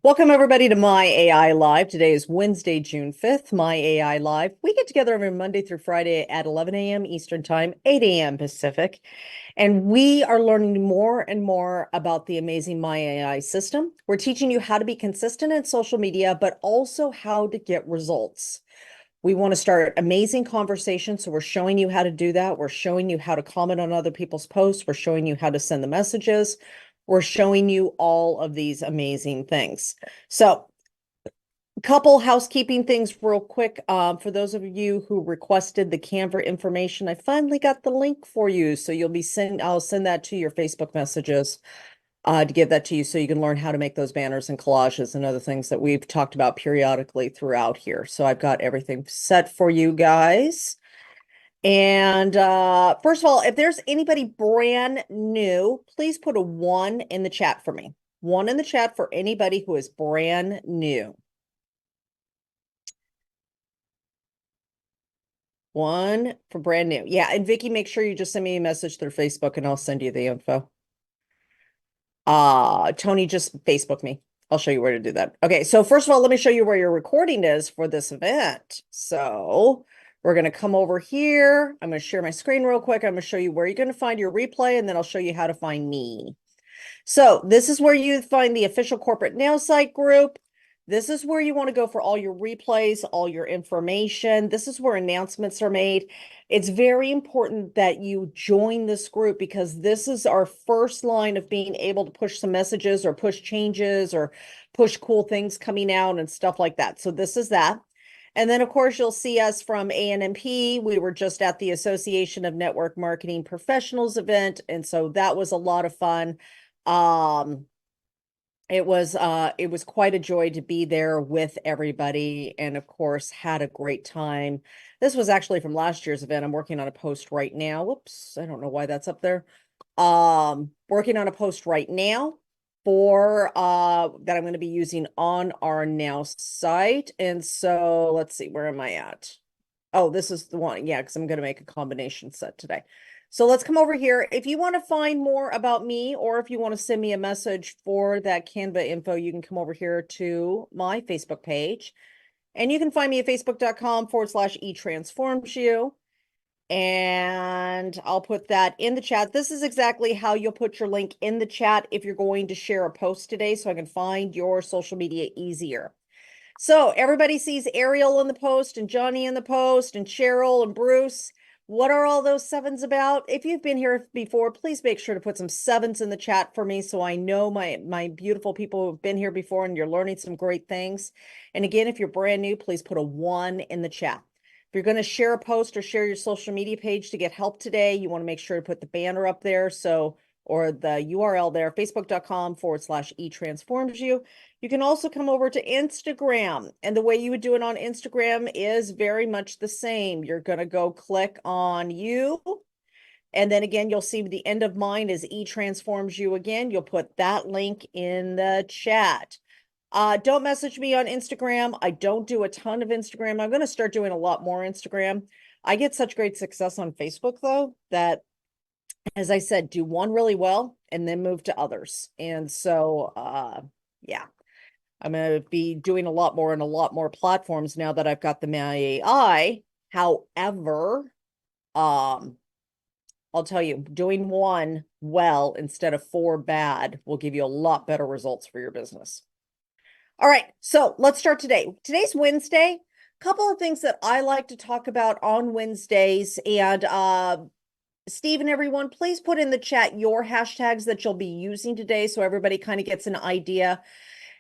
Welcome everybody to My AI Live. Today is Wednesday, June 5th, My AI Live. We get together every Monday through Friday at 11 a.m. Eastern Time, 8 a.m. Pacific, and we are learning more and more about the amazing My AI system. We're teaching you how to be consistent in social media, but also how to get results. We want to start amazing conversations, so we're showing you how to do that. We're showing you how to comment on other people's posts. We're showing you how to send the messages. We're showing you all of these amazing things. So a couple housekeeping things real quick. For those of you who requested the Canva information, I finally got the link for you. So I'll send that to your Facebook messages to give that to you so you can learn how to make those banners and collages and other things that we've talked about periodically throughout here. So I've got everything set for you guys. And first of all, if there's anybody brand new, please put a 1 in the chat for me. 1 in the chat for anybody who is brand new. 1 for brand new. Yeah, and Vicky, make sure you just send me a message through Facebook and I'll send you the info. Tony, just Facebook me. I'll show you where to do that. Okay, so first of all, let me show you where your recording is for this event. So we're going to come over here. I'm going to share my screen real quick. I'm going to show you where you're going to find your replay, and then I'll show you how to find me. So this is where you find the official corporate nail site group. This is where you want to go for all your replays, all your information. This is where announcements are made. It's very important that you join this group because this is our first line of being able to push some messages or push changes or push cool things coming out and stuff like that. So this is that. And then, of course, you'll see us from ANMP. We were just at the Association of Network Marketing Professionals event, and so that was a lot of fun. It was quite a joy to be there with everybody, and of course had a great time. This was actually from last year's event. I'm working on a post right now. Whoops, I don't know why that's up there. Working on a post right now for that I'm going to be using on our Now site. And so let's see, where am I at? Oh, this is the one. Yeah, because I'm going to make a combination set today. So let's come over here. If you want to find more about me, or if you want to send me a message for that Canva info, you can come over here to my Facebook page. And you can find me at facebook.com/eTransformsYou. And I'll put that in the chat. This is exactly how you'll put your link in the chat if you're going to share a post today, so I can find your social media easier. So everybody sees Ariel in the post and Johnny in the post and Cheryl and Bruce. What are all those 7s about? If you've been here before, please make sure to put some 7s in the chat for me so I know my beautiful people who've been here before and you're learning some great things. And again, if you're brand new, please put a 1 in the chat. If you're going to share a post or share your social media page to get help today, you want to make sure to put the banner up there. Or the URL there, facebook.com/eTransformsYou. You can also come over to Instagram, and the way you would do it on Instagram is very much the same. You're going to go click on you, and then again, you'll see the end of mine is eTransformsYou again. You'll put that link in the chat. Don't message me on Instagram. I don't do a ton of Instagram. I'm going to start doing a lot more Instagram. I get such great success on Facebook, though, that as I said, do one really well and then move to others. And so, yeah, I'm going to be doing a lot more and a lot more platforms now that I've got the My AI. However, I'll tell you, doing one well instead of 4 bad will give you a lot better results for your business. All right, so let's start today. Today's Wednesday. A couple of things that I like to talk about on Wednesdays, and Steve and everyone, please put in the chat your hashtags that you'll be using today so everybody kind of gets an idea.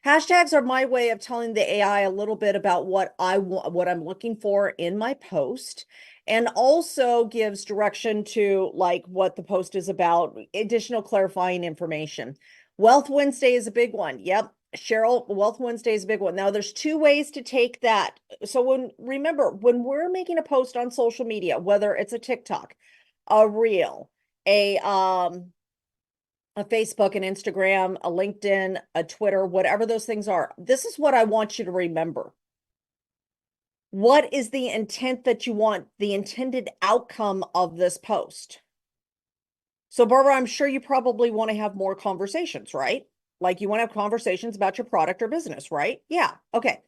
Hashtags are my way of telling the AI a little bit about what I'm looking for in my post, and also gives direction to like what the post is about, additional clarifying information. Wealth Wednesday is a big one. Yep. Cheryl, Wealth Wednesday is a big one. Now there's 2 ways to take that. So remember, when we're making a post on social media, whether it's a TikTok, a reel, a Facebook, an Instagram, a LinkedIn, a Twitter, whatever those things are, this is what I want you to remember. What is the intent that you want, the intended outcome of this post? So Barbara, I'm sure you probably want to have more conversations, right? Like you want to have conversations about your product or business, right? Yeah. Okay.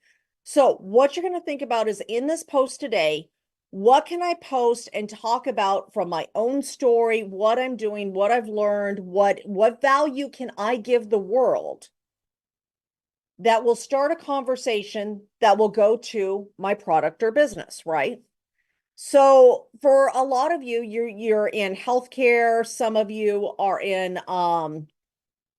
So what you're going to think about is in this post today, what can I post and talk about from my own story, what I'm doing, what I've learned, what value can I give the world that will start a conversation that will go to my product or business, right? So for a lot of you, you're in healthcare, some of you are in health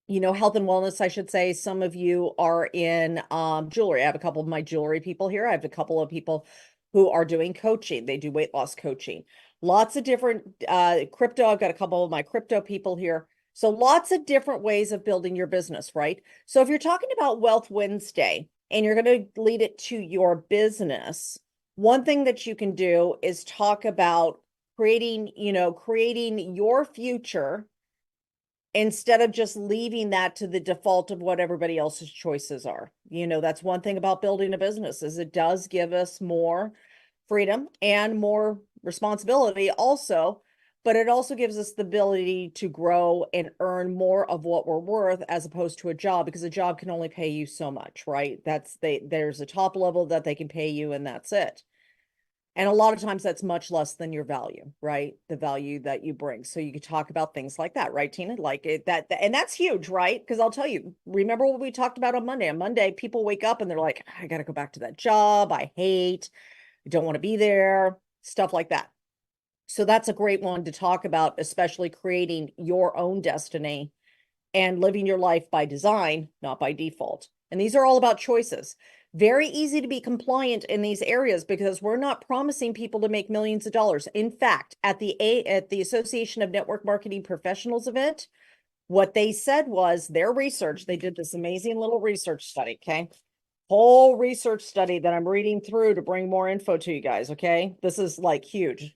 and wellness, I should say. Some of you are in jewelry. I have a couple of my jewelry people here. I have a couple of people who are doing coaching. They do weight loss coaching. Lots of different crypto. I've got a couple of my crypto people here. So lots of different ways of building your business, right? So if you're talking about Wealth Wednesday and you're going to lead it to your business, one thing that you can do is talk about creating your future instead of just leaving that to the default of what everybody else's choices are. That's one thing about building a business is it does give us more freedom and more responsibility also, but it also gives us the ability to grow and earn more of what we're worth as opposed to a job, because a job can only pay you so much, right? There's a top level that they can pay you and that's it. And a lot of times that's much less than your value, right? The value that you bring. So you could talk about things like that, right, Tina? Like and that's huge, right? Because I'll tell you, remember what we talked about on Monday? On Monday, people wake up and they're like, I got to go back to that job. I don't want to be there, stuff like that. So that's a great one to talk about, especially creating your own destiny and living your life by design, not by default. And these are all about choices. Very easy to be compliant in these areas because we're not promising people to make millions of dollars. In fact, at the Association of Network Marketing Professionals event, what they said was their research, they did this amazing little research study, okay? Whole research study that I'm reading through to bring more info to you guys, okay? This is like huge.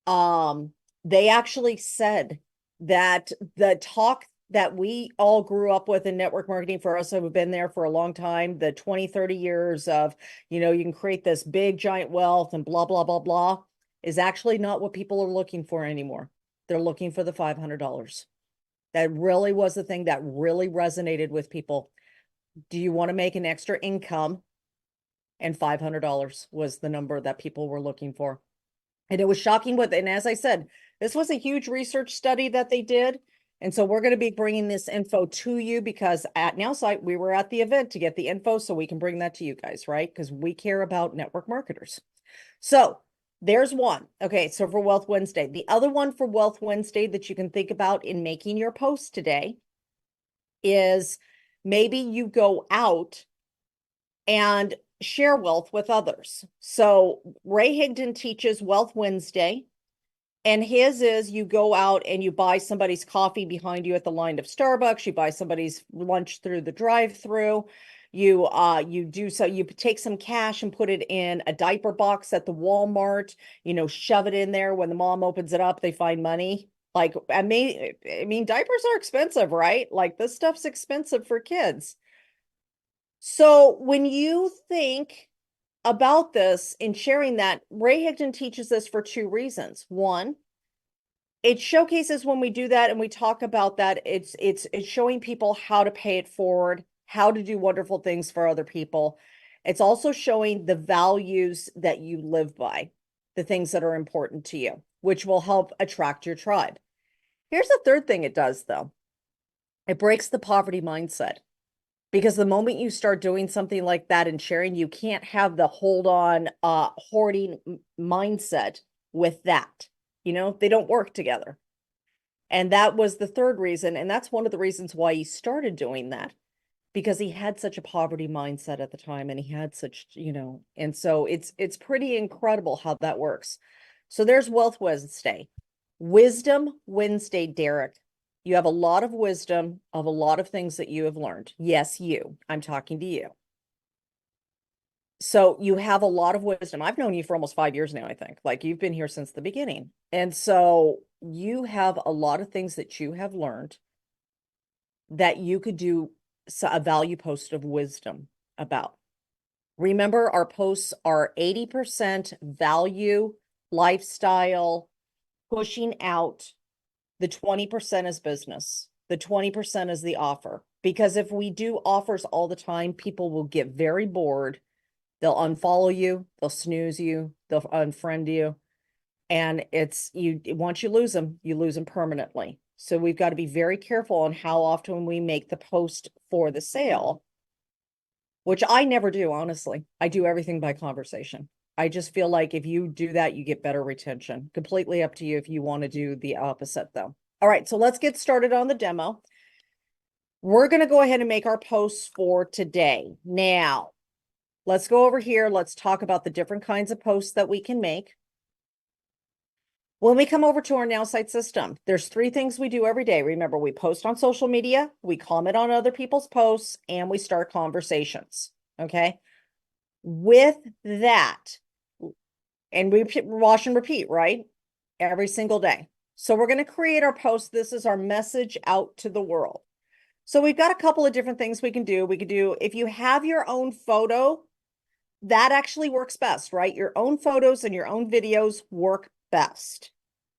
They actually said that the talk that we all grew up with in network marketing, for us who have been there for a long time, the 20, 30 years of, you can create this big giant wealth and blah, blah, blah, blah, is actually not what people are looking for anymore. They're looking for the $500. That really was the thing that really resonated with people. Do you want to make an extra income? And $500 was the number that people were looking for. And it was shocking and as I said, this was a huge research study that they did. And so we're going to be bringing this info to you because at Nowsite, we were at the event to get the info so we can bring that to you guys, right? Because we care about network marketers. So there's one. Okay, so for Wealth Wednesday. The other one for Wealth Wednesday that you can think about in making your post today is maybe you go out and share wealth with others. So Ray Higdon teaches Wealth Wednesday, and his is you go out and you buy somebody's coffee behind you at the line of Starbucks, you buy somebody's lunch through the drive-through, you take some cash and put it in a diaper box at the Walmart, shove it in there. When the mom opens it up, they find money. Like, I mean, diapers are expensive, right? Like this stuff's expensive for kids. So when you think about this in sharing that, Ray Higdon teaches this for two reasons. One, it showcases when we do that and we talk about that, it's showing people how to pay it forward, how to do wonderful things for other people. It's also showing the values that you live by, the things that are important to you, which will help attract your tribe. Here's the third thing it does, though. It breaks the poverty mindset. Because the moment you start doing something like that and sharing, you can't have the hold on hoarding mindset with that. They don't work together. And that was the third reason. And that's one of the reasons why he started doing that, because he had such a poverty mindset at the time and he had such, and so it's pretty incredible how that works. So there's Wealth Wednesday. Wisdom Wednesday, Derek. You have a lot of wisdom of a lot of things that you have learned. Yes, I'm talking to you. So you have a lot of wisdom. I've known you for almost 5 years now, I think. Like you've been here since the beginning. And so you have a lot of things that you have learned that you could do a value post of wisdom about. Remember, our posts are 80% value, lifestyle, pushing out. The 20% is business. The 20% is the offer. because if we do offers all the time, people will get very bored. They'll unfollow you, they'll snooze you, they'll unfriend you. And it's you once you lose them permanently. So we've got to be very careful on how often we make the post for the sale, which I never do, honestly. I do everything by conversation. I just feel like if you do that, you get better retention. Completely up to you if you want to do the opposite, though. All right, so let's get started on the demo. We're going to go ahead and make our posts for today. Now, let's go over here. Let's talk about the different kinds of posts that we can make. When we come over to our Nowsite system, there's 3 things we do every day. Remember, we post on social media, we comment on other people's posts, and we start conversations. Okay. With that, and we wash and repeat, right? Every single day. So we're going to create our post. This is our message out to the world. So we've got a couple of different things we can do. We could do, if you have your own photo, that actually works best, right? Your own photos and your own videos work best.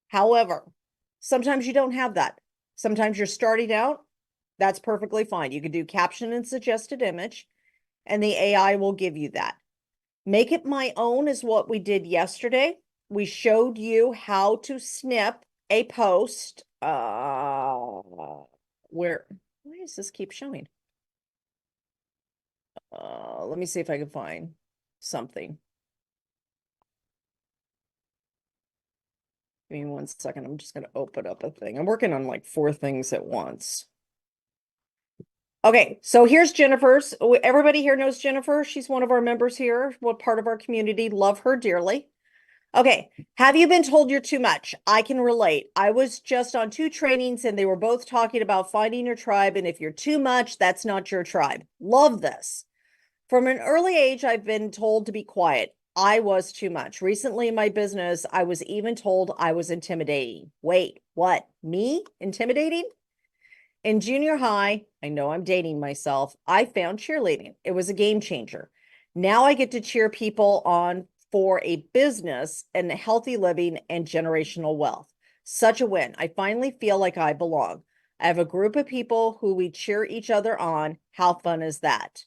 However, sometimes you don't have that. Sometimes you're starting out. That's perfectly fine. You can do caption and suggested image, and the AI will give you that. Make it my own is what we did yesterday. We showed you how to snip a post. Why does this keep showing? Let me see if I can find something. Give me 1 second. I'm just going to open up a thing. I'm working on like 4 things at once. Okay, so here's Jennifer's. Everybody here knows Jennifer. She's one of our members here. What part of our community? Love her dearly. Okay, have you been told you're too much? I can relate. I was just on 2 trainings and they were both talking about finding your tribe. And if you're too much, that's not your tribe. Love this. From an early age, I've been told to be quiet. I was too much. Recently in my business, I was even told I was intimidating. Wait, what? Me? Intimidating? In junior high, I know I'm dating myself, I found cheerleading. It was a game changer. Now I get to cheer people on for a business and healthy living and generational wealth. Such a win. I finally feel like I belong. I have a group of people who we cheer each other on. How fun is that?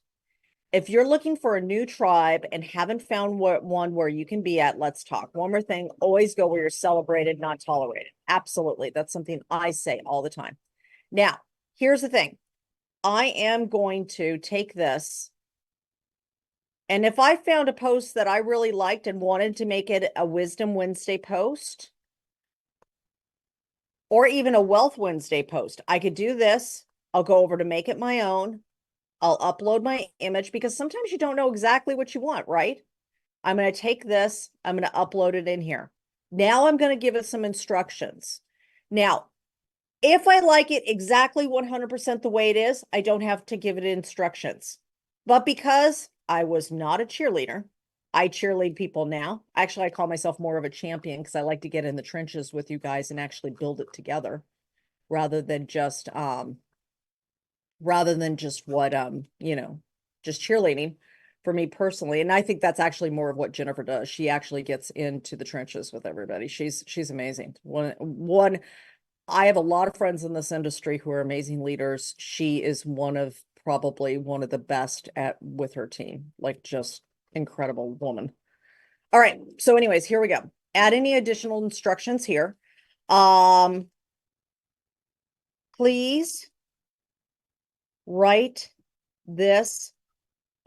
If you're looking for a new tribe and haven't found one where you can be at, let's talk. One more thing, always go where you're celebrated, not tolerated. Absolutely. That's something I say all the time. Now, here's the thing. I am going to take this, and if I found a post that I really liked and wanted to make it a Wisdom Wednesday post, or even a Wealth Wednesday post, I could do this. I'll go over to make it my own. I'll upload my image because sometimes you don't know exactly what you want, right? I'm going to take this, I'm going to upload it in here. Now I'm going to give it some instructions. Now, if I like it exactly 100% the way it is, I don't have to give it instructions. But because I was not a cheerleader, I cheerlead people now. Actually, I call myself more of a champion because I like to get in the trenches with you guys and actually build it together rather than just what just cheerleading for me personally. And I think that's actually more of what Jennifer does. She actually gets into the trenches with everybody. She's amazing. One I have a lot of friends in this industry who are amazing leaders. She is probably one of the best with her team, like just incredible woman. All right. So anyways, here we go. Add any additional instructions here. Please write this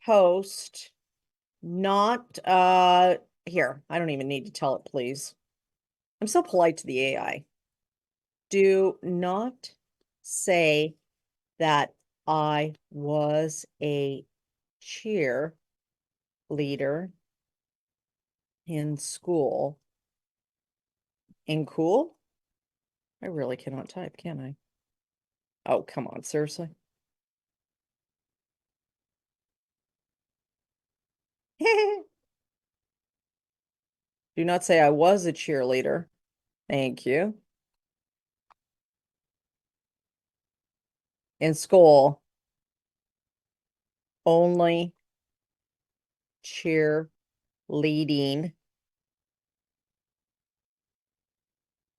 post not here. I don't even need to tell it, please. I'm so polite to the AI. Do not say that I was a cheer leader in school. In cool? I really cannot type, can I? Oh, come on, seriously? Do not say I was a cheerleader. Thank you. In school, only cheer leading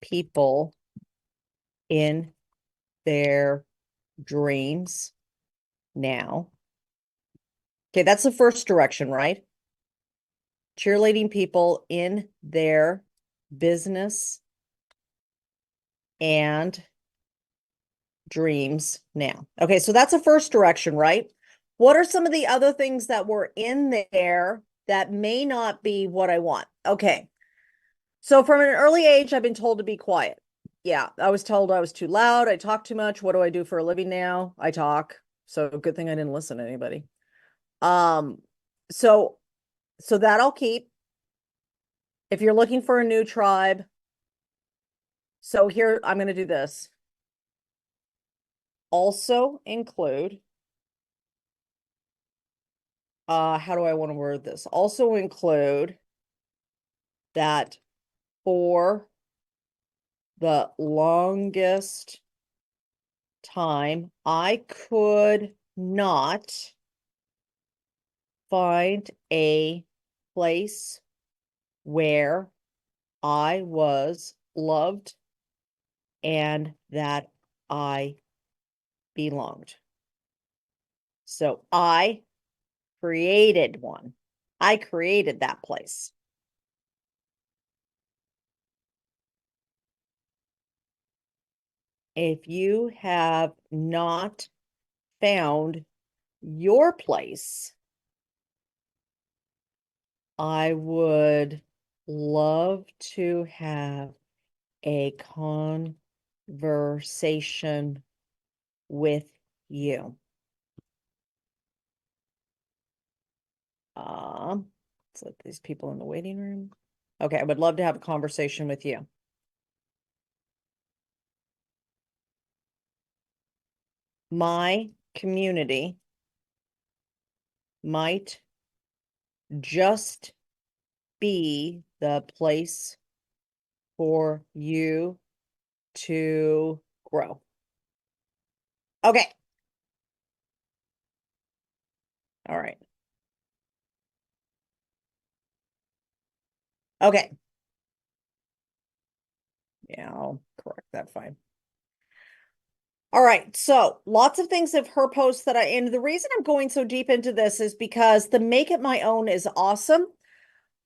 people in their dreams now. Okay, that's the first direction, right? Cheerleading people in their business and dreams now. Okay, so that's the first direction, right? What are some of the other things that were in there that may not be what I want? Okay, so from an early age, I've been told to be quiet. Yeah, I was told I was too loud. I talk too much. What do I do for a living now? I talk. So good thing I didn't listen to anybody. Um, so that I'll keep. If you're looking for a new tribe, so here I'm going to do this. Also include, how do I want to word this? Also include that for the longest time, I could not find a place where I was loved and that I belonged. So I created one. I created that place. If you have not found your place, I would love to have a conversation with you. Let's let these people in the waiting room. Okay, I would love to have a conversation with you. My community might just be the place for you to grow. Okay. All right. Okay. Yeah, I'll correct that. Fine. All right. So lots of things of her posts and the reason I'm going so deep into this is because the Make It My Own is awesome.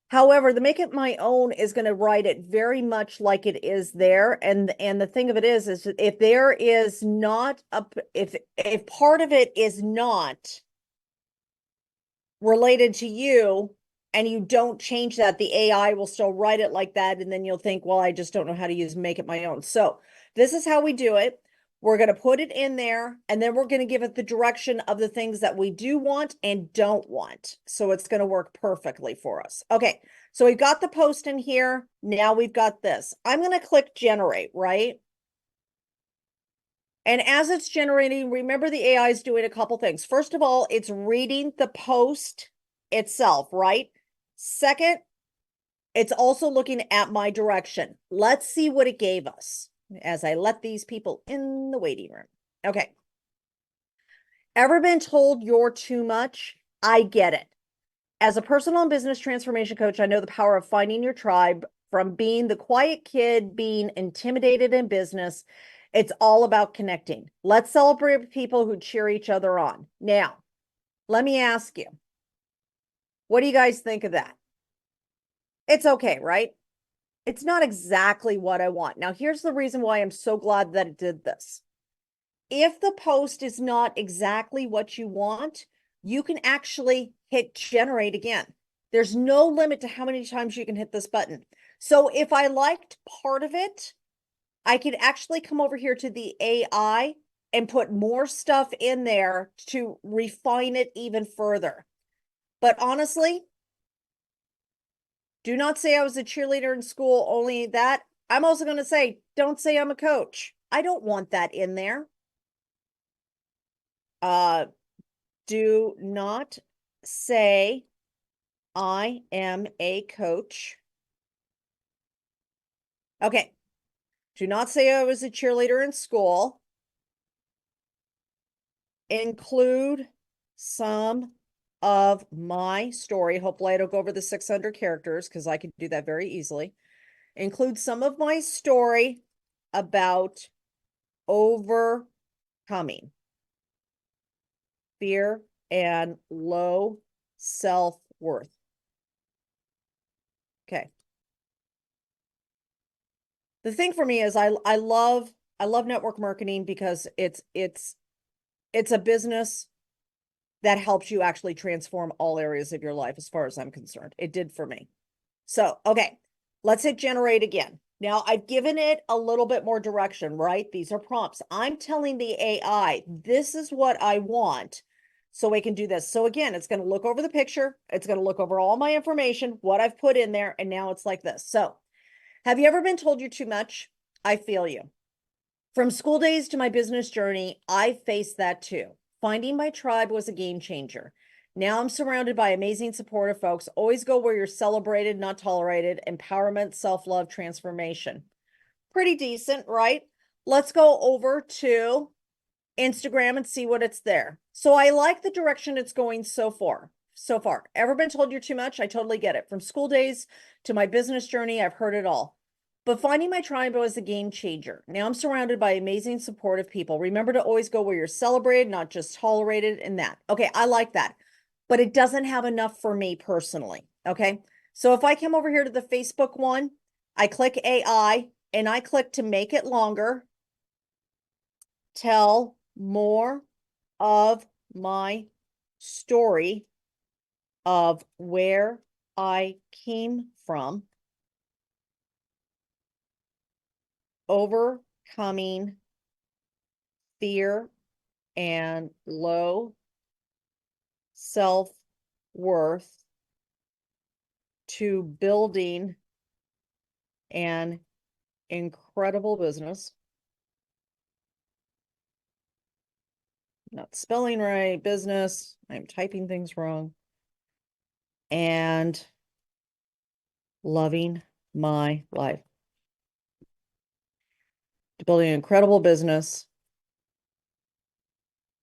However, the Make It My Own is going to write it very much like it is there. And the thing of it is if there is not if part of it is not related to you and you don't change that, the AI will still write it like that. And then you'll think, well, I just don't know how to Make It My Own. So this is how we do it. We're going to put it in there and then we're going to give it the direction of the things that we do want and don't want. So it's going to work perfectly for us. Okay. So we've got the post in here. Now we've got this. I'm going to click generate, right? And as it's generating, remember the AI is doing a couple things. First of all, it's reading the post itself, right? Second, it's also looking at my direction. Let's see what it gave us as I let these people in the waiting room. Okay. Ever been told you're too much? I get it. As a personal and business transformation coach, I know the power of finding your tribe. From being the quiet kid, being intimidated in business, it's all about connecting. Let's celebrate people who cheer each other on. Now, let me ask you, what do you guys think of that? It's okay, right? It's not exactly what I want. Now, here's the reason why I'm so glad that it did this. If the post is not exactly what you want, you can actually hit generate again. There's no limit to how many times you can hit this button. So if I liked part of it, I could actually come over here to the AI and put more stuff in there to refine it even further. But honestly, do not say I was a cheerleader in school, only that. I'm also going to say, don't say I'm a coach. I don't want that in there. Do not say I am a coach. Okay. Do not say I was a cheerleader in school. Include some of my story. Hopefully I don't go over the 600 characters because I could do that very easily. Include some of my story about overcoming. fear, and low self-worth. Okay. The thing for me is I love network marketing because it's a business that helps you actually transform all areas of your life as far as I'm concerned. It did for me. So, okay, let's hit generate again. Now I've given it a little bit more direction, right? These are prompts. I'm telling the AI, this is what I want. So we can do this. So again, it's going to look over the picture. It's going to look over all my information, what I've put in there. And now it's like this. So have you ever been told you're too much? I feel you. From school days to my business journey, I faced that too. Finding my tribe was a game changer. Now I'm surrounded by amazing supportive folks. Always go where you're celebrated, not tolerated. Empowerment, self-love, transformation. Pretty decent, right? Let's go over to Instagram and see what it's there. So I like the direction it's going so far. So far. Ever been told you're too much? I totally get it. From school days to my business journey, I've heard it all. But finding my tribe was a game changer. Now I'm surrounded by amazing, supportive people. Remember to always go where you're celebrated, not just tolerated, and that. Okay, I like that. But it doesn't have enough for me personally. Okay. So if I come over here to the Facebook one, I click AI and I click to make it longer. Tell more of my story of where I came from, overcoming fear and low self-worth to building an incredible business. Not spelling right, business. I'm typing things wrong. And loving my life. To building an incredible business,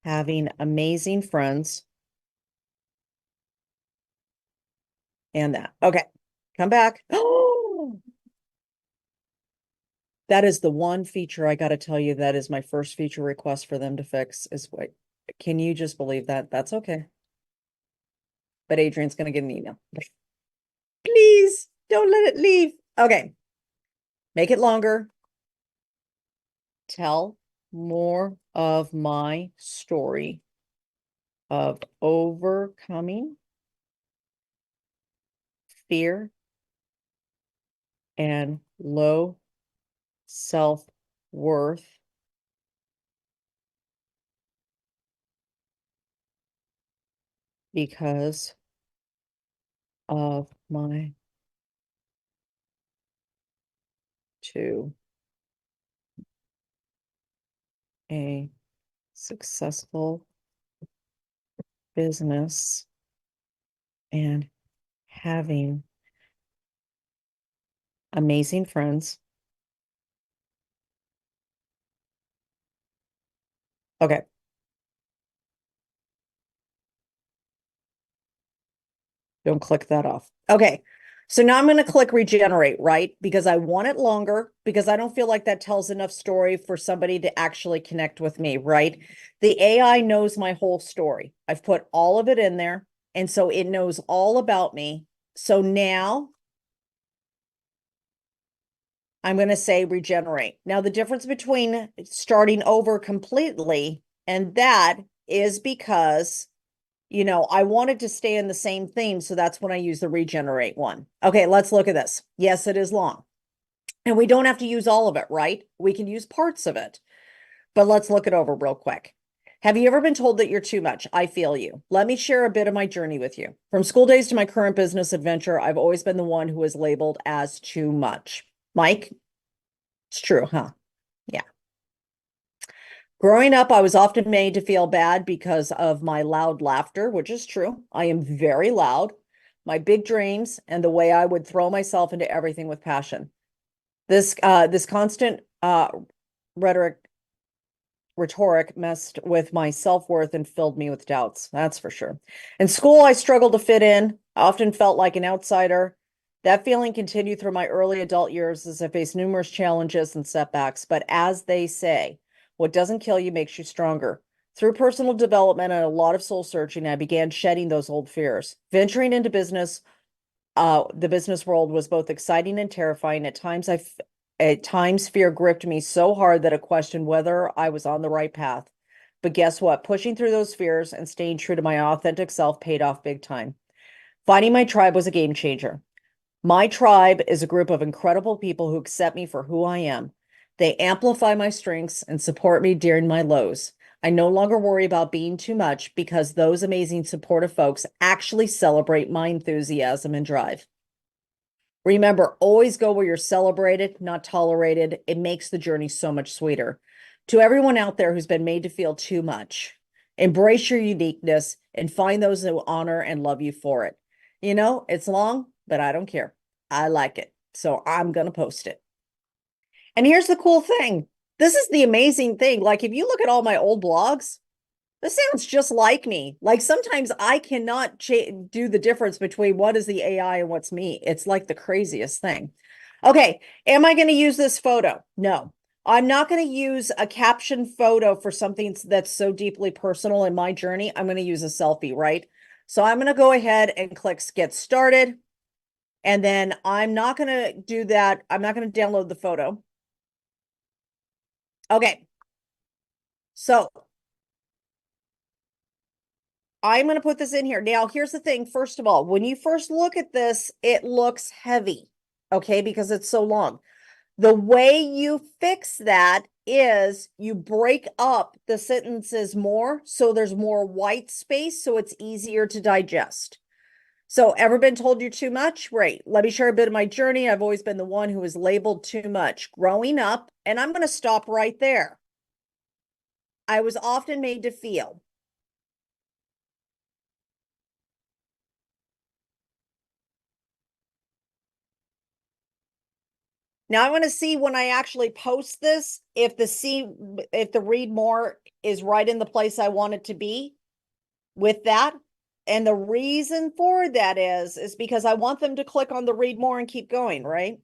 having amazing friends, and that. Okay, come back. Oh, that is the one feature I got to tell you that is my first feature request for them to fix is what, can you just believe that? That's okay. But Adrian's going to get an email. Please don't let it leave. Okay. Make it longer. Tell more of my story of overcoming fear and low self-worth because of my to a successful business and having amazing friends. Okay. Don't click that off. Okay. So now I'm going to click regenerate, right? Because I want it longer, because I don't feel like that tells enough story for somebody to actually connect with me, right? The AI knows my whole story. I've put all of it in there. And so it knows all about me. So now I'm going to say regenerate. Now, the difference between starting over completely and that is because, you know, I wanted to stay in the same theme. So that's when I use the regenerate one. Okay, let's look at this. Yes, it is long. And we don't have to use all of it, right? We can use parts of it. But let's look it over real quick. Have you ever been told that you're too much? I feel you. Let me share a bit of my journey with you. From school days to my current business adventure, I've always been the one who is labeled as too much. Mike, it's true, huh? Yeah. Growing up, I was often made to feel bad because of my loud laughter, which is true. I am very loud, my big dreams, and the way I would throw myself into everything with passion. This constant rhetoric rhetoric messed with my self-worth and filled me with doubts. That's for sure. In school, I struggled to fit in. I often felt like an outsider. That feeling continued through my early adult years as I faced numerous challenges and setbacks. But as they say, what doesn't kill you makes you stronger. Through personal development and a lot of soul searching, I began shedding those old fears. Venturing into business, the business world was both exciting and terrifying. At times, fear gripped me so hard that I questioned whether I was on the right path. But guess what? Pushing through those fears and staying true to my authentic self paid off big time. Finding my tribe was a game changer. My tribe is a group of incredible people who accept me for who I am. They amplify my strengths and support me during my lows. I no longer worry about being too much because those amazing supportive folks actually celebrate my enthusiasm and drive. Remember, always go where you're celebrated, not tolerated. It makes the journey so much sweeter. To everyone out there who's been made to feel too much, embrace your uniqueness and find those who honor and love you for it. You know, it's long, but I don't care. I like it. So I'm going to post it. And here's the cool thing. This is the amazing thing. Like, if you look at all my old blogs, this sounds just like me. Like, sometimes I cannot do the difference between what is the AI and what's me. It's like the craziest thing. Okay, am I going to use this photo? No, I'm not going to use a caption photo for something that's so deeply personal in my journey. I'm going to use a selfie, right? So I'm going to go ahead and click get started. And then I'm not going to do that. I'm not going to download the photo. Okay. So I'm going to put this in here. Now, here's the thing. First of all, when you first look at this, it looks heavy, okay, because it's so long. The way you fix that is you break up the sentences more, so there's more white space, so it's easier to digest. So, ever been told you're too much? Great. Let me share a bit of my journey. I've always been the one who was labeled too much growing up, and I'm going to stop right there. I was often made to feel. Now I want to see when I actually post this, if the read more is right in the place I want it to be with that. And the reason for that is because I want them to click on the read more and keep going, right?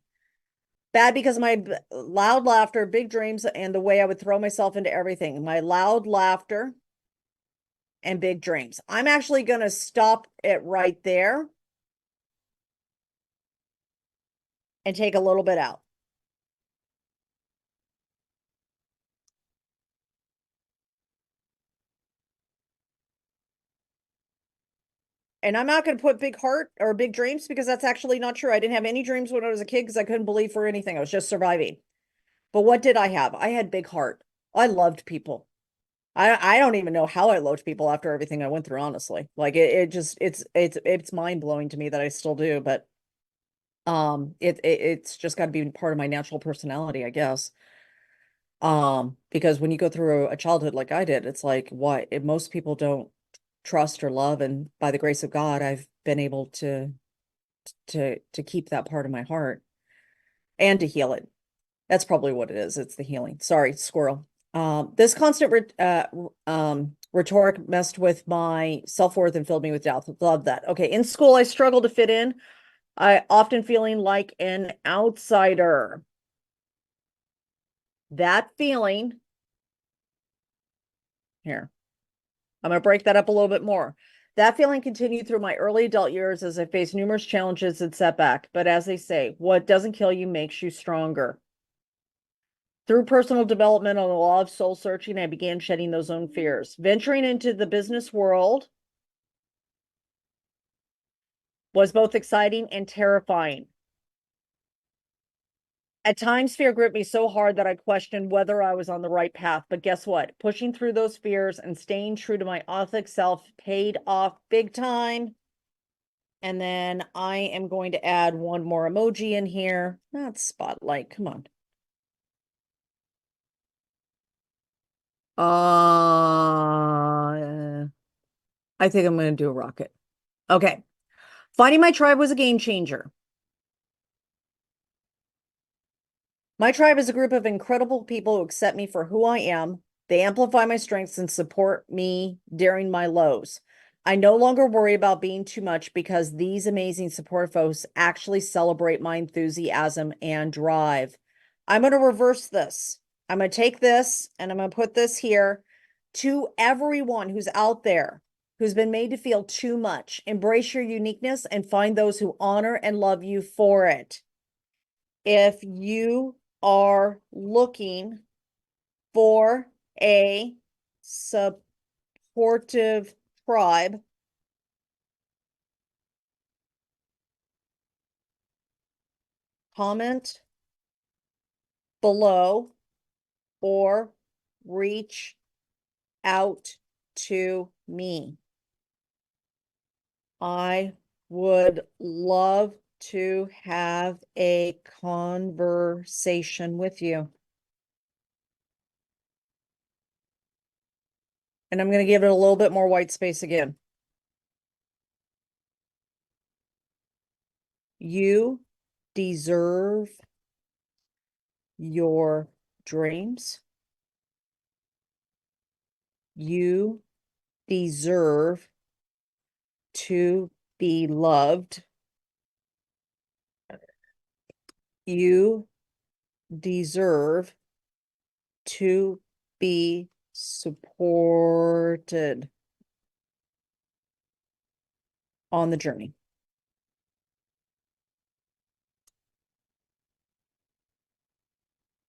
Bad because my loud laughter, big dreams, and the way I would throw myself into everything. My loud laughter and big dreams. I'm actually going to stop it right there and take a little bit out. And I'm not going to put big heart or big dreams because that's actually not true. I didn't have any dreams when I was a kid because I couldn't believe for anything. I was just surviving. But what did I have? I had big heart. I loved people. I don't even know how I loved people after everything I went through, honestly. Like it just it's mind blowing to me that I still do, but it's just got to be part of my natural personality, I guess. Because when you go through a childhood like I did, it's like what most people don't trust or love, and by the grace of God, I've been able to keep that part of my heart and to heal it. That's probably what it is. It's the healing. Sorry, squirrel. This constant rhetoric messed with my self-worth and filled me with doubt. Love that. Okay, in school, I struggled to fit in. I often feeling like an outsider. That feeling, here, I'm going to break that up a little bit more. That feeling continued through my early adult years as I faced numerous challenges and setbacks. But as they say, what doesn't kill you makes you stronger. Through personal development and a law of soul searching, I began shedding those own fears. Venturing into the business world was both exciting and terrifying. At times, fear gripped me so hard that I questioned whether I was on the right path. But guess what? Pushing through those fears and staying true to my authentic self paid off big time. And then I am going to add one more emoji in here. Not spotlight. Come on. I think I'm going to do a rocket. Okay. Finding my tribe was a game changer. My tribe is a group of incredible people who accept me for who I am. They amplify my strengths and support me during my lows. I no longer worry about being too much because these amazing support folks actually celebrate my enthusiasm and drive. I'm going to reverse this. I'm going to take this and I'm going to put this here. To everyone who's out there who's been made to feel too much, embrace your uniqueness and find those who honor and love you for it. If you are looking for a supportive tribe, comment below or reach out to me. I would love to have a conversation with you. And I'm going to give it a little bit more white space again. You deserve your dreams. You deserve to be loved. You deserve to be supported on the journey.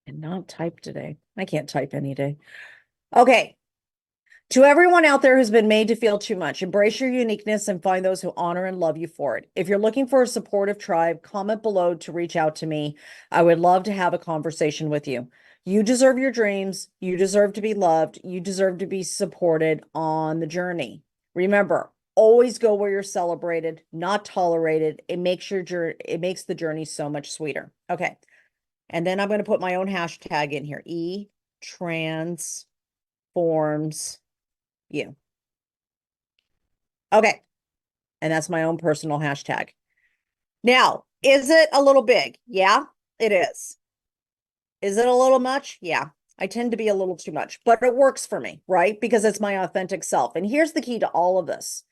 And not type today. I can't type any day. Okay. To everyone out there who's been made to feel too much, embrace your uniqueness and find those who honor and love you for it. If you're looking for a supportive tribe, comment below to reach out to me. I would love to have a conversation with you. You deserve your dreams. You deserve to be loved. You deserve to be supported on the journey. Remember, always go where you're celebrated, not tolerated. It makes the journey so much sweeter. Okay. And then I'm going to put my own hashtag in here. Transforms you. Okay. And that's my own personal hashtag. Now, is it a little big? Yeah, it is. Is it a little much? Yeah. I tend to be a little too much, but it works for me, right? Because it's my authentic self. And here's the key to all of this.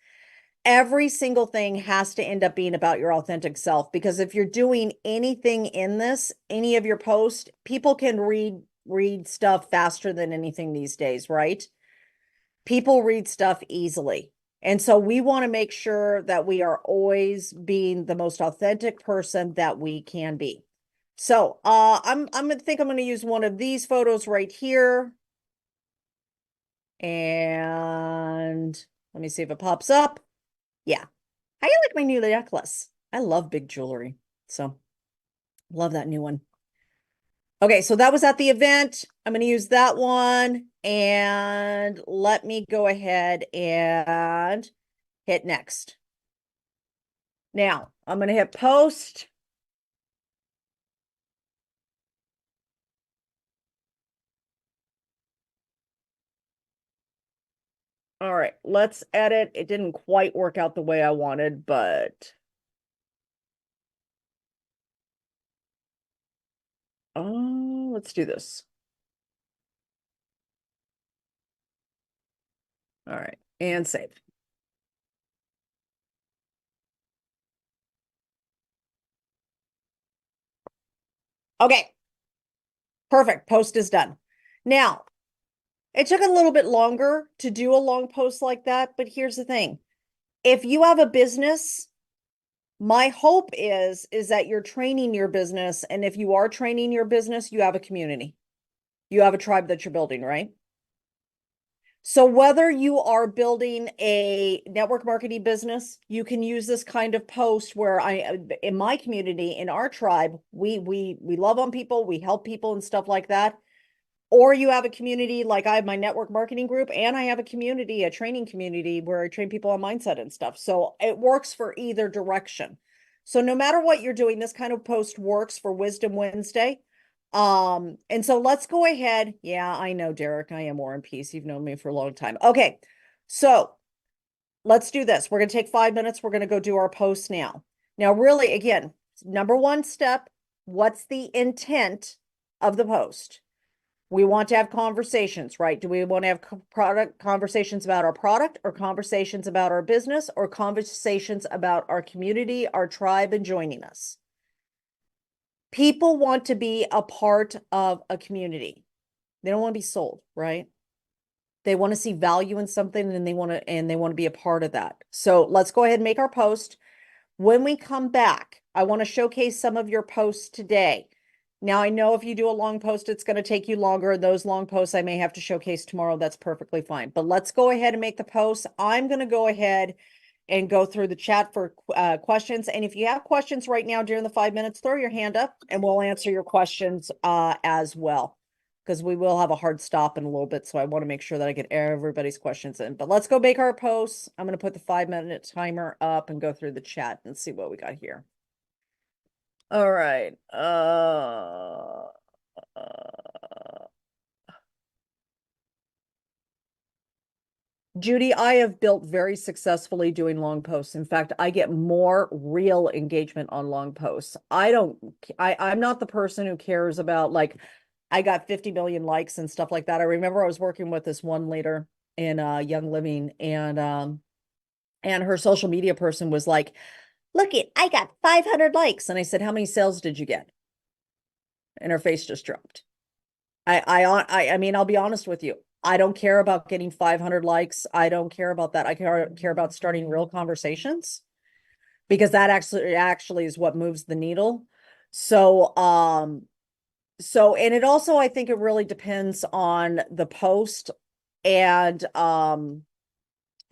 Every single thing has to end up being about your authentic self, because if you're doing anything in this, any of your posts, people can read stuff faster than anything these days, right? People read stuff easily. And so we want to make sure that we are always being the most authentic person that we can be. So I'm gonna think I'm gonna use one of these photos right here. And let me see if it pops up. Yeah. How do you like my new necklace? I love big jewelry. So love that new one. Okay, so that was at the event. I'm going to use that one. And let me go ahead and hit next. Now, I'm going to hit post. All right, let's edit. It didn't quite work out the way I wanted, but let's do this. All right, and save. Okay, perfect. Post is done. Now, it took a little bit longer to do a long post like that, but here's the thing. If you have a business, my hope is that you're training your business, and if you are training your business, you have a community. You have a tribe that you're building, right? So whether you are building a network marketing business, you can use this kind of post where in my community, in our tribe, we love on people, we help people and stuff like that. Or you have a community like I have my network marketing group, and I have a community, a training community where I train people on mindset and stuff. So it works for either direction. So no matter what you're doing, this kind of post works for Wisdom Wednesday. And so let's go ahead. Yeah, I know, Derek, I am War and Peace. You've known me for a long time. Okay, so let's do this. We're going to take 5 minutes. We're going to go do our post now. Now, really, again, number one step, what's the intent of the post? We want to have conversations, right? Do we want to have conversations about our product, or conversations about our business, or conversations about our community, our tribe, and joining us? People want to be a part of a community. They don't want to be sold, right? They want to see value in something and they want to be a part of that. So let's go ahead and make our post. When we come back, I want to showcase some of your posts today. Now, I know if you do a long post, it's going to take you longer. Those long posts I may have to showcase tomorrow. That's perfectly fine. But let's go ahead and make the post. I'm going to go ahead and go through the chat for questions. And if you have questions right now during the 5 minutes, throw your hand up and we'll answer your questions as well. Because we will have a hard stop in a little bit. So I want to make sure that I get everybody's questions in. But let's go make our posts. I'm going to put the 5-minute timer up and go through the chat and see what we got here. All right. Judy, I have built very successfully doing long posts. In fact, I get more real engagement on long posts. I'm not the person who cares about like, I got 50 million likes and stuff like that. I remember I was working with this one leader in Young Living and her social media person was like, look it, I got 500 likes. And I said, how many sales did you get? And her face just dropped. I mean, I'll be honest with you. I don't care about getting 500 likes. I don't care about that. I care about starting real conversations because that actually is what moves the needle. So, and it also, I think it really depends on the post and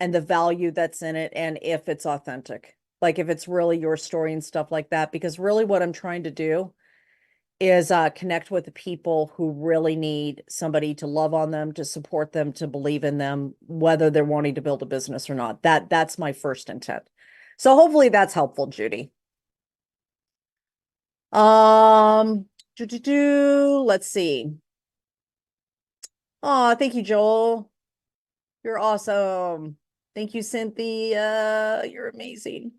the value that's in it and if it's authentic. Like if it's really your story and stuff like that, because really what I'm trying to do is connect with the people who really need somebody to love on them, to support them, to believe in them, whether they're wanting to build a business or not. That's my first intent. So hopefully that's helpful, Judy. Let's see. Oh, thank you, Joel. You're awesome. Thank you, Cynthia. You're amazing.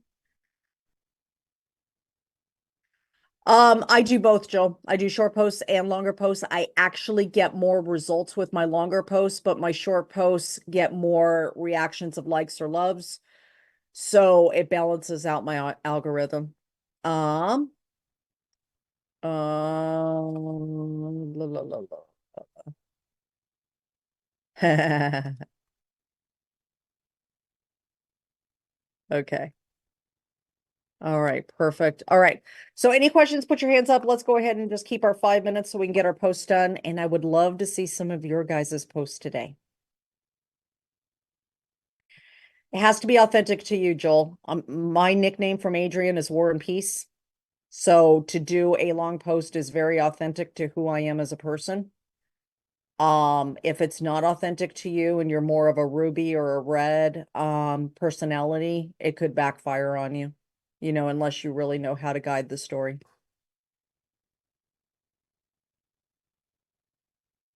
I do both, Joe. I do short posts and longer posts. I actually get more results with my longer posts, but my short posts get more reactions of likes or loves. So it balances out my algorithm. Um, la, la, la, la. Okay. All right, perfect. All right. So any questions, put your hands up. Let's go ahead and just keep our 5 minutes so we can get our posts done. And I would love to see some of your guys' posts today. It has to be authentic to you, Joel. My nickname from Adrian is War and Peace. So to do a long post is very authentic to who I am as a person. If it's not authentic to you and you're more of a Ruby or a Red personality, it could backfire on you, unless you really know how to guide the story.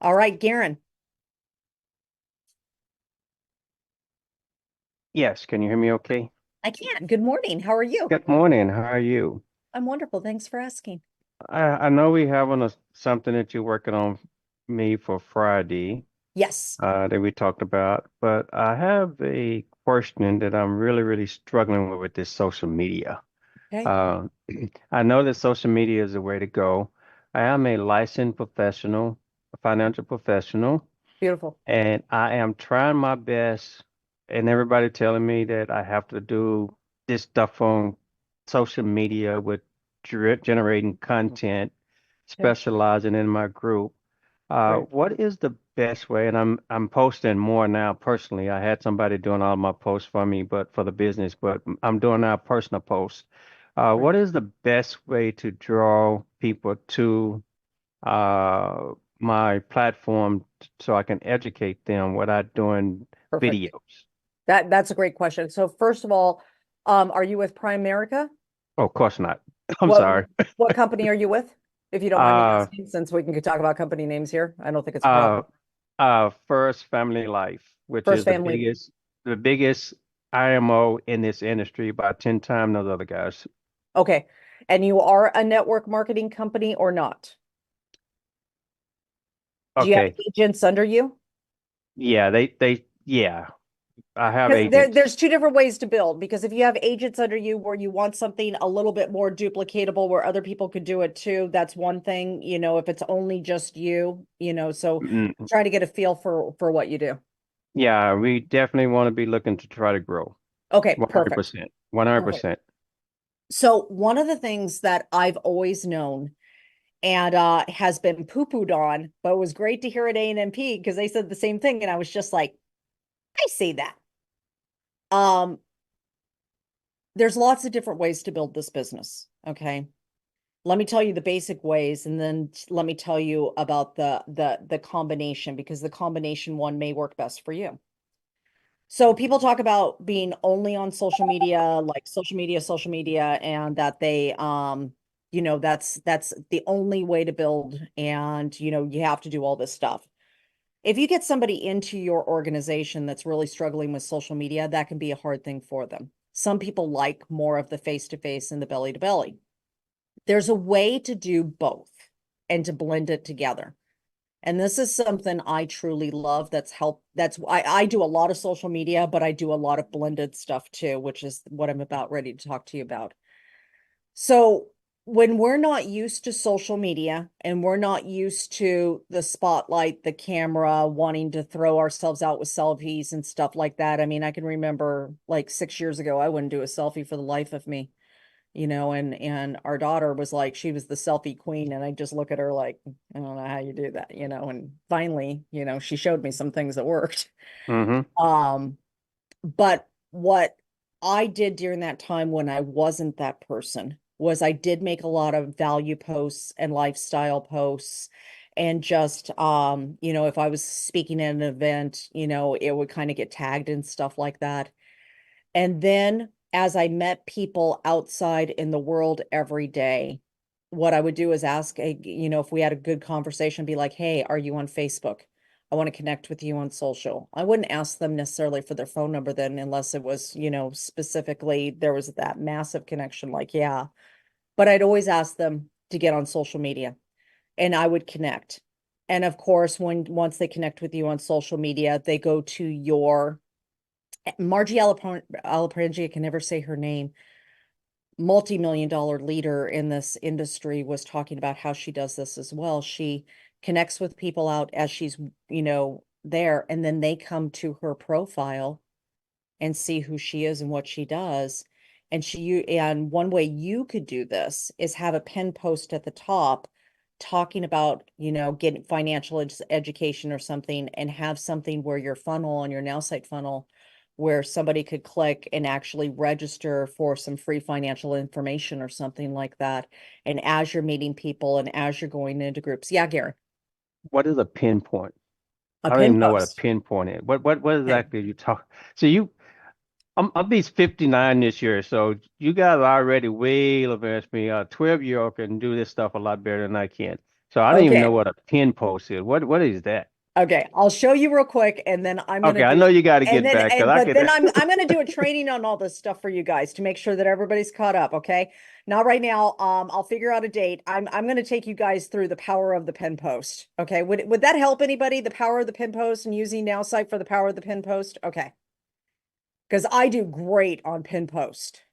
All right, Garen. Yes, can you hear me okay? I can. Good morning. How are you? Good morning. How are you? I'm wonderful. Thanks for asking. I know we have something that you're working on me for Friday, Yes. that we talked about, but I have a question that I'm really struggling with this social media. Okay. Uh, I know that social media is the way to go. I am a licensed professional, a financial professional. Beautiful. And I am trying my best, and everybody telling me that I have to do this stuff on social media with generating content, Okay. specializing in my group. Right. What is the best way? And I'm posting more now personally. I had somebody doing all my posts for me, but for the business, but I'm doing now personal posts. Right. What is the best way to draw people to uh, my platform so I can educate them without doing Perfect. videos? That's a great question. So first of all, are you with Primerica? Oh, of course not. I'm What sorry. what company are you with? If you don't mind me Uh, asking, since we can talk about company names here, I don't think it's a uh, problem. First Family Life, which First is Family. the biggest IMO in this industry, about 10 times those other guys. Okay. And you are a network marketing company or not? Do you have Okay. agents under you? Yeah, yeah, I have Because agents. there's two different ways to build. Because if you have agents under you where you want something a little bit more duplicatable where other people could do it too, that's one thing. If it's only just you, so Mm, try to get a feel for what you do. Yeah, we definitely want to be looking to try to grow. Okay, perfect. 100%. Perfect. 100%. So one of the things that I've always known and has been poo-pooed on, but it was great to hear at A&MP because they said the same thing, and I was just like, I see that. Um, there's lots of different ways to build this business. Okay. Let me tell you the basic ways, and then let me tell you about the combination because the combination one may work best for you. So people talk about being only on social media, like social media, and that they that's the only way to build, and you have to do all this stuff. If you get somebody into your organization that's really struggling with social media, that can be a hard thing for them. Some people like more of the face-to-face and the belly-to-belly. There's a way to do both and to blend it together. And this is something I truly love that's helped. That's why I do a lot of social media, but I do a lot of blended stuff too, which is what I'm about ready to talk to you about. So when we're not used to social media and we're not used to the spotlight, the camera, wanting to throw ourselves out with selfies and stuff like that. I mean, I can remember like 6 years ago, I wouldn't do a selfie for the life of me, and our daughter was like, she was the selfie queen, and I just look at her like, I don't know how you do that, and finally, she showed me some things that worked. Mm-hmm. Um, but what I did during that time when I wasn't that person was I did make a lot of value posts and lifestyle posts, and just if I was speaking at an event, it would kind of get tagged and stuff like that. And then as I met people outside in the world every day, what I would do is ask, if we had a good conversation, be like, hey, are you on Facebook? I want to connect with you on social. I wouldn't ask them necessarily for their phone number then, unless it was, specifically there was that massive connection, like, yeah. But I'd always ask them to get on social media and I would connect. And of course, once they connect with you on social media, they go to your Margie Alaprangi, I can never say her name, multi-million-dollar leader in this industry, was talking about how she does this as well. She connects with people out as she's, there, and then they come to her profile and see who she is and what she does. And one way you could do this is have a pin post at the top talking about, getting financial education or something, and have something where your funnel on your Nowsite funnel where somebody could click and actually register for some free financial information or something like that. And as you're meeting people and as you're going into groups, yeah, Gary, What is a pinpoint? a I don't pin even know what a post. pinpoint is. What Okay. exactly are you talking? So I'll be 59 this year, so you guys are already way advanced me. A 12-year-old can do this stuff a lot better than I can. So I don't even know Okay. what a pin post is. What is that? Okay, I'll show you real quick, and then I'm gonna Okay, I do, know you got to and get then, back because and I but could. then I'm gonna do a training on all this stuff for you guys to make sure that everybody's caught up. Okay, not right now. I'll figure out a date. I'm gonna take you guys through the power of the pin post. Okay, would that help anybody? The power of the pin post and using Nowsite for the power of the pin post. Okay, because I do great on pin post.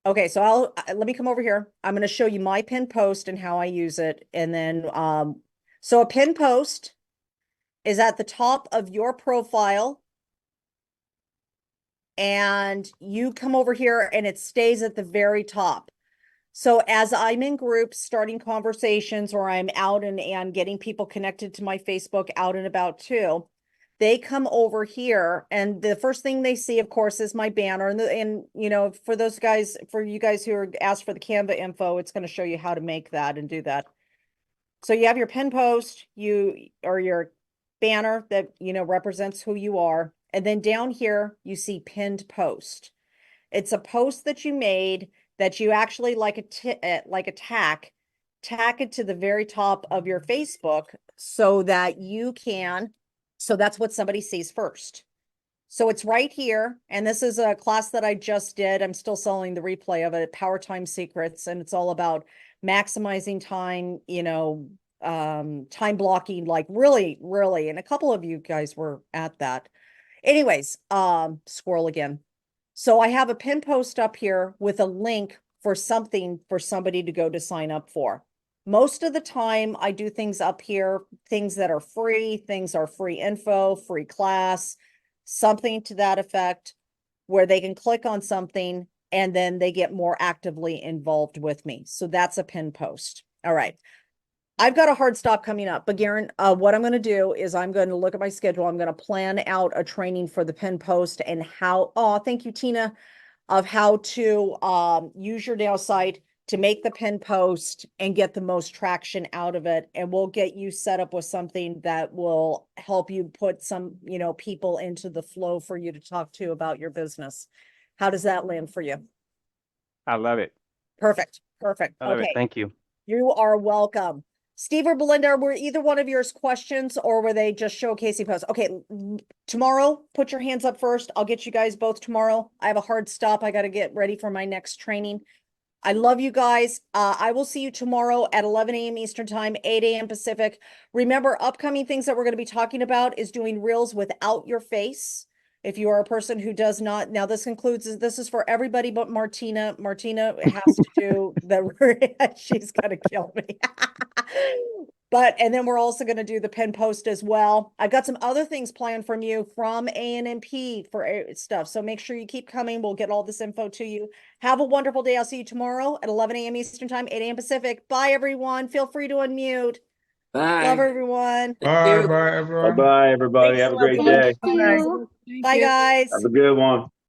Okay, so let me come over here. I'm gonna show you my pin post and how I use it, and then so a pin post is at the top of your profile, and you come over here and it stays at the very top. So as I'm in groups starting conversations, or I'm out and getting people connected to my Facebook out and about too, they come over here and the first thing they see, of course, is my banner. And for you guys who are asked for the Canva info, it's going to show you how to make that and do that. So you have your pin post, or your banner that represents who you are. And then down here you see pinned post. It's a post that you made that you actually like a tack it to the very top of your Facebook so that so that's what somebody sees first. So it's right here. And this is a class that I just did. I'm still selling the replay of it, Power Time Secrets. And it's all about maximizing time, time blocking, like really, really. And a couple of you guys were at that. Anyways, squirrel again. So I have a pin post up here with a link for something for somebody to go to sign up for. Most of the time, I do things up here, things that are free, things are free info, free class, something to that effect, where they can click on something and then they get more actively involved with me. So that's a pin post. All right. I've got a hard stop coming up, but Garen, what I'm going to do is I'm going to look at my schedule. I'm going to plan out a training for the pin post and how, oh, thank you, Tina, of how to use your nail site to make the pin post and get the most traction out of it. And we'll get you set up with something that will help you put some, people into the flow for you to talk to about your business. How does that land for you? I love it. Perfect. Perfect. I love it. Okay. Thank you. You are welcome. Steve or Belinda, were either one of yours questions or were they just showcasing posts? Okay, tomorrow, put your hands up first. I'll get you guys both tomorrow. I have a hard stop. I got to get ready for my next training. I love you guys. I will see you tomorrow at 11 a.m. Eastern Time, 8 a.m. Pacific. Remember, upcoming things that we're going to be talking about is doing reels without your face. If you are a person who does not, now this is for everybody but Martina. Martina has to do the, she's going to kill me. And then we're also going to do the pen post as well. I've got some other things planned from you from ANMP for stuff. So make sure you keep coming. We'll get all this info to you. Have a wonderful day. I'll see you tomorrow at 11 a.m. Eastern Time, 8 a.m. Pacific. Bye, everyone. Feel free to unmute. Bye. Love everyone. Bye, bye, everyone. Bye-bye, everybody. Thanks, Have a great everyone. day. Bye, guys. Have a good one.